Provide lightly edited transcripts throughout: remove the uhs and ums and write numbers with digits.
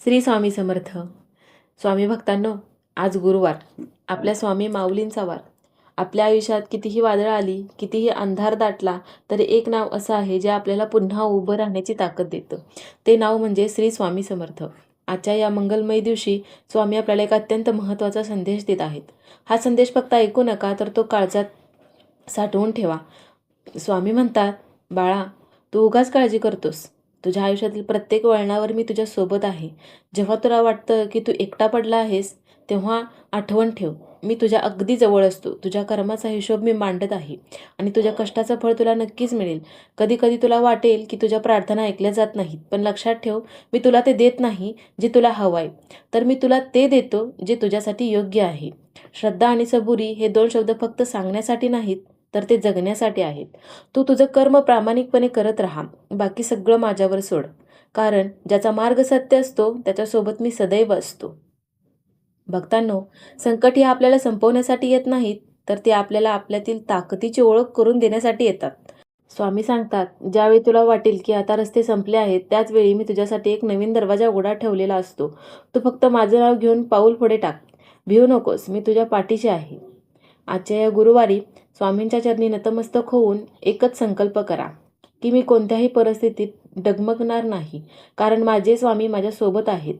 श्री स्वामी समर्थ. स्वामी भक्तांनो, आज गुरुवार, आपल्या स्वामी माऊलींचा वार. आपल्या आयुष्यात कितीही वादळं आली, कितीही अंधार दाटला, तरी एक नाव असं आहे जे आपल्याला पुन्हा उभं राहण्याची ताकद देतं. ते नाव म्हणजे श्री स्वामी समर्थ. आजच्या या मंगलमय दिवशी स्वामी आपल्याला एक अत्यंत महत्त्वाचा संदेश देत आहेत. हा संदेश फक्त ऐकू नका, तर तो काळजात साठवून ठेवा. स्वामी म्हणतात, बाळा, तू उगाच काळजी करतोस. तुझ्या आयुष्यातील प्रत्येक वळणावर मी तुझ्या सोबत आहे. जेव्हा तुला वाटतं की तू एकटा पडला आहेस, तेव्हा आठवण ठेव, मी तुझ्या अगदी जवळ असतो. तुझ्या कर्माचा हिशोब मी मांडत आहे आणि तुझ्या कष्टाचं फळ तुला नक्कीच मिळेल. कधी कधी तुला वाटेल की तुझ्या प्रार्थना ऐकल्या जात नाहीत, पण लक्षात ठेव, मी तुला ते देत नाही जे तुला हवं आहे, तर मी तुला ते देतो जे तुझ्यासाठी योग्य आहे. श्रद्धा आणि सबुरी हे दोन शब्द फक्त सांगण्यासाठी नाहीत, तर ते जगण्यासाठी आहेत. तू तुझं कर्म प्रामाणिकपणे करत राहा, बाकी सगळं माझ्यावर सोड. कारण ज्याचा मार्ग सत्य असतो त्याच्यासोबत मी सदैव असतो. भक्तांनो, संकट हे आपल्याला संपवण्यासाठी येत नाहीत, तर ते आपल्याला आपल्यातील ताकदीची ओळख करून देण्यासाठी येतात. स्वामी सांगतात, ज्यावेळी तुला वाटेल की आता रस्ते संपले आहेत, त्याच वेळी मी तुझ्यासाठी एक नवीन दरवाजा उघडा ठेवलेला असतो. तू फक्त माझं नाव घेऊन पाऊल पुढे टाक. भिवू नकोस, मी तुझ्या पाठीशी आहे. आजच्या या गुरुवारी स्वामींच्या चरणी नतमस्तक होऊन एकच संकल्प करा की मी कोणत्याही परिस्थितीत डगमगणार नाही, कारण माझे स्वामी माझ्यासोबत आहेत.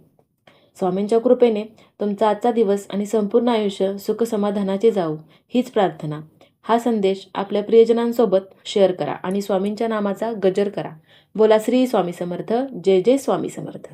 स्वामींच्या कृपेने तुमचा आजचा दिवस आणि संपूर्ण आयुष्य सुख समाधानाचे जाऊ, हीच प्रार्थना. हा संदेश आपल्या प्रियजनांसोबत शेअर करा आणि स्वामींच्या नामाचा गजर करा. बोला श्री स्वामी समर्थ. जय जय स्वामी समर्थ.